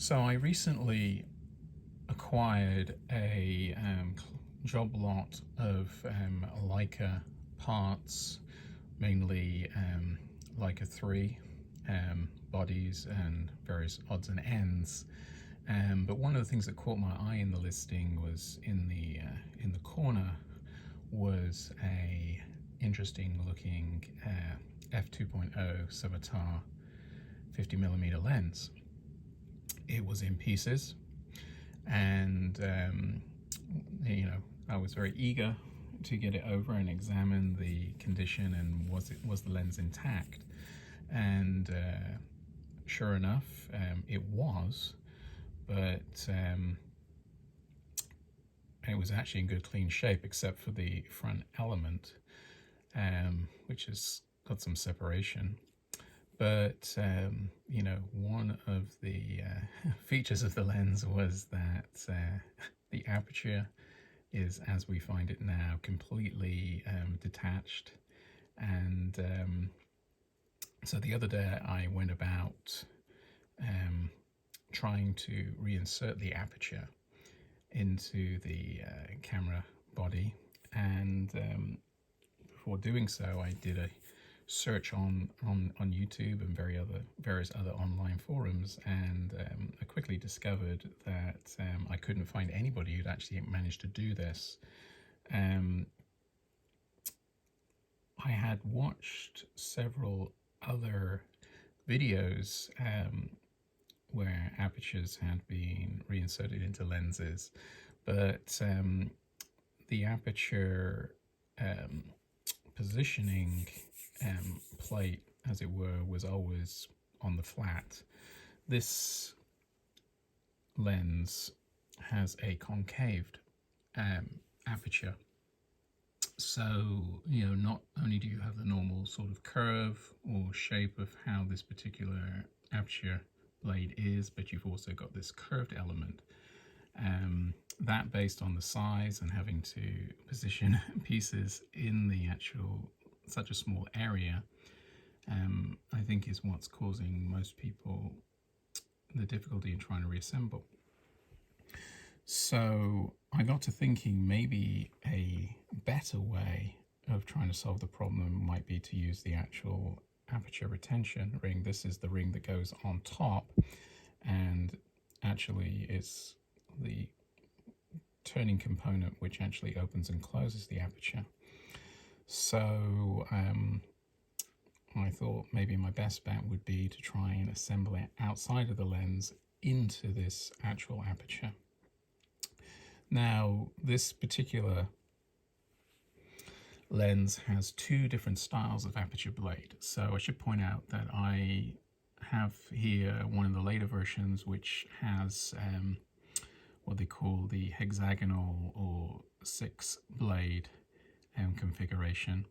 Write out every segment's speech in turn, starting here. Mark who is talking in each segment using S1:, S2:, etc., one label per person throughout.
S1: So I recently acquired a job lot of Leica parts, mainly Leica 3 bodies and various odds and ends. But one of the things that caught my eye in the listing was in the corner was a interesting looking f2.0 Summitar 50mm lens. It was in pieces, and I was very eager to get it over and examine the condition and was the lens intact. And sure enough, it was, but it was actually in good clean shape except for the front element, which has got some separation. But one of the features of the lens was that the aperture is, as we find it now, completely detached. And so the other day I went about trying to reinsert the aperture into the camera body, and before doing so I did a search on YouTube and various other online forums, and I quickly discovered that I couldn't find anybody who'd actually managed to do this. I had watched several other videos where apertures had been reinserted into lenses, but the aperture positioning plate, as it were, was always on the flat. This lens has a concaved aperture, so not only do you have the normal sort of curve or shape of how this particular aperture blade is, but you've also got this curved element. That, based on the size and having to position pieces in the actual such a small area, I think is what's causing most people the difficulty in trying to reassemble. So I got to thinking maybe a better way of trying to solve the problem might be to use the actual aperture retention ring. This is the ring that goes on top and actually is the turning component which actually opens and closes the aperture. So I thought maybe my best bet would be to try and assemble it outside of the lens into this actual aperture. Now, this particular lens has two different styles of aperture blade. So I should point out that I have here one of the later versions which has what they call the hexagonal or 6 blade configuration.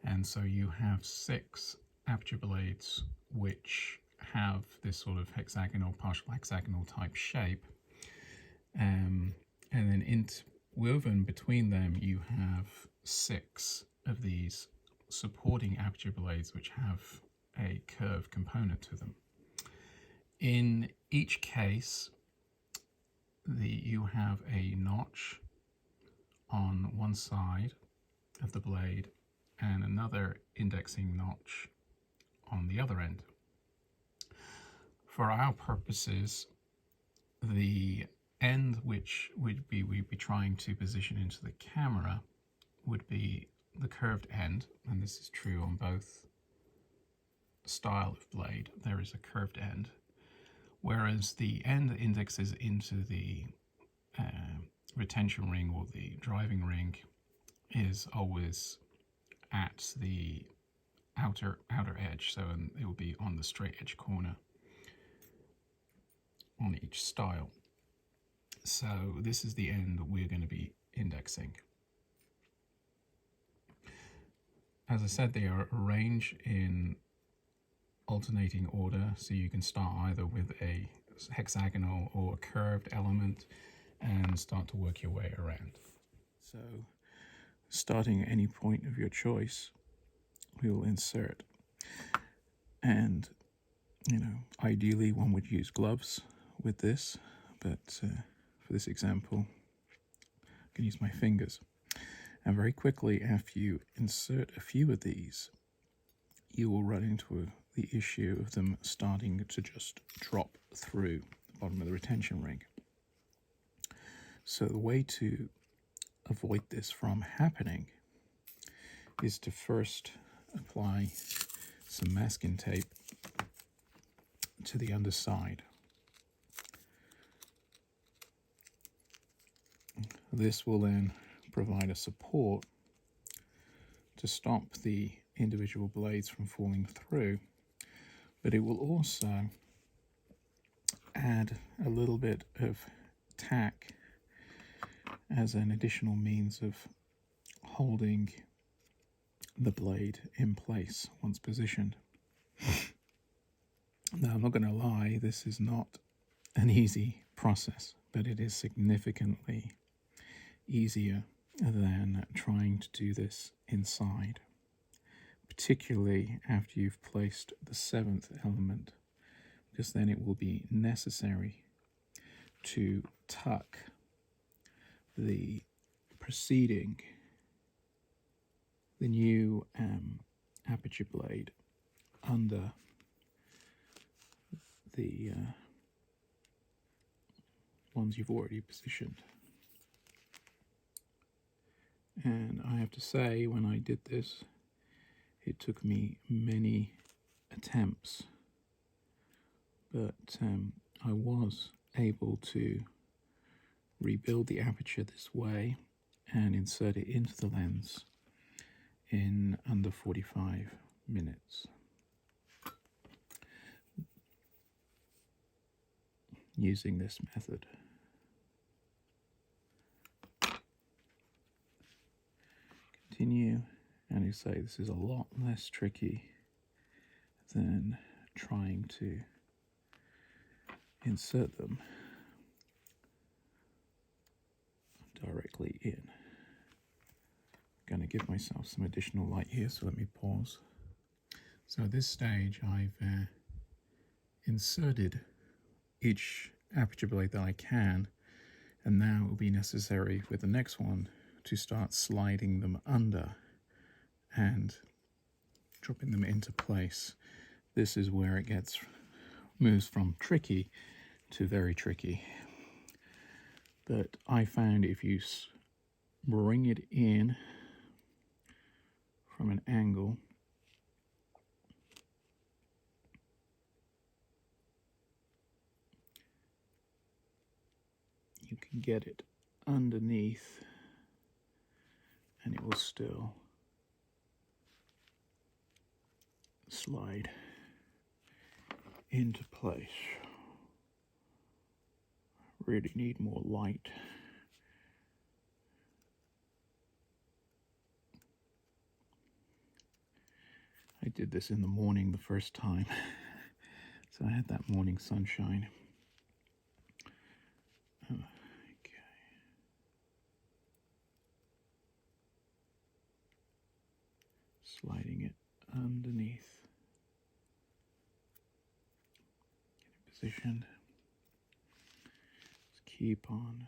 S1: And so you have 6 aperture blades which have this sort of hexagonal, partial hexagonal type shape. And then interwoven between them you have 6 of these supporting aperture blades which have a curved component to them. In each case, you have a notch on one side of the blade and another indexing notch on the other end. For our purposes, the end which we'd be trying to position into the camera would be the curved end, and this is true on both style of blade. There is a curved end, whereas the end that indexes into the retention ring or the driving ring is always at the outer edge, so it will be on the straight edge corner on each style. So this is the end that we're going to be indexing. As I said, they are arranged in alternating order, so you can start either with a hexagonal or a curved element and start to work your way around. So starting at any point of your choice, we will insert. And ideally one would use gloves with this, but for this example, I can use my fingers. And very quickly, after you insert a few of these, you will run into the issue of them starting to just drop through the bottom of the retention ring. So the way to avoid this from happening is to first apply some masking tape to the underside. This will then provide a support to stop the individual blades from falling through, but it will also add a little bit of tack as an additional means of holding the blade in place once positioned. Now, I'm not going to lie, this is not an easy process, but it is significantly easier than trying to do this inside, particularly after you've placed the seventh element, because then it will be necessary to tuck the new aperture blade under the ones you've already positioned. And I have to say, when I did this, it took me many attempts, but I was able to rebuild the aperture this way and insert it into the lens in under 45 minutes using this method. Continue, and you say this is a lot less tricky than trying to insert them directly in. I'm going to give myself some additional light here, so let me pause. So at this stage I've inserted each aperture blade that I can, and now it will be necessary with the next one to start sliding them under and dropping them into place. This is where it moves from tricky to very tricky. But I found if you bring it in from an angle, you can get it underneath and it will still slide into place. Really need more light. I did this in the morning the first time, so I had that morning sunshine. Okay. Sliding it underneath. Get it positioned. Just keep on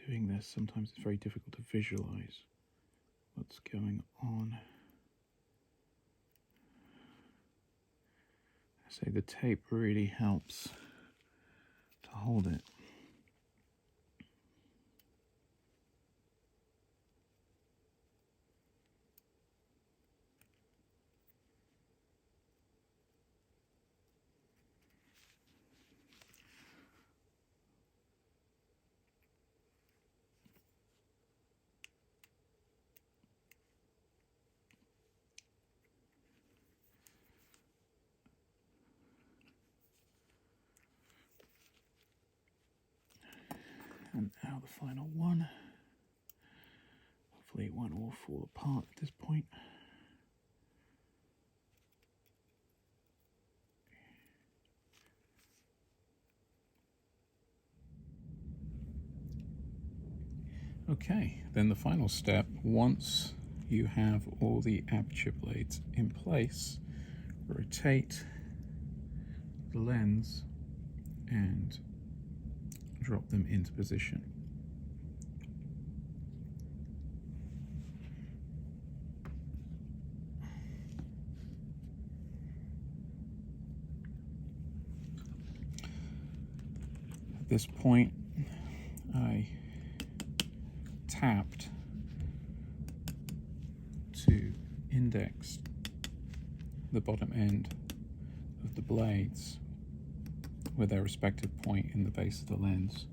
S1: doing this. Sometimes it's very difficult to visualize what's going on. I say the tape really helps to hold it. And now the final one. Hopefully it won't all fall apart at this point. Okay, then the final step, once you have all the aperture blades in place, rotate the lens and drop them into position. At this point, I tapped to index the bottom end of the blades with their respective point in the base of the lens.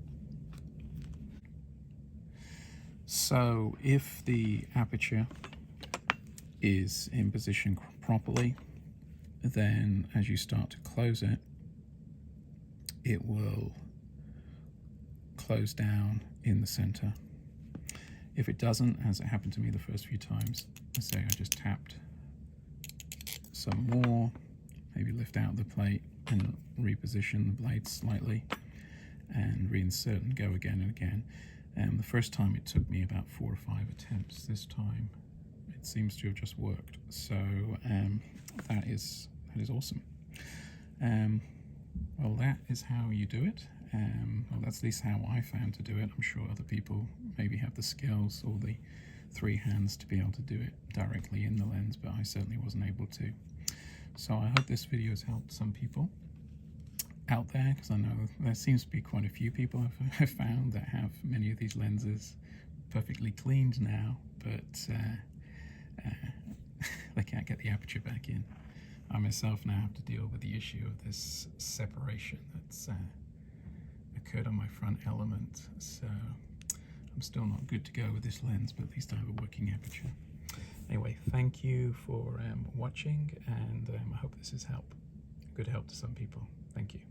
S1: So if the aperture is in position properly, then as you start to close it, it will close down in the center. If it doesn't, as it happened to me the first few times, let's say I just tapped some more, maybe lift out the plate and reposition the blade slightly and reinsert and go again and again. The first time it took me about 4 or 5 attempts. This time it seems to have just worked. So that is awesome. Well, that is how you do it. Well, that's at least how I found to do it. I'm sure other people maybe have the skills or the 3 hands to be able to do it directly in the lens, but I certainly wasn't able to. So I hope this video has helped some people out there, because I know there seems to be quite a few people I've found that have many of these lenses perfectly cleaned now, but they can't get the aperture back in. I myself now have to deal with the issue of this separation that's occurred on my front element, so I'm still not good to go with this lens, but at least I have a working aperture. Anyway, thank you for watching, and I hope this is good help to some people. Thank you.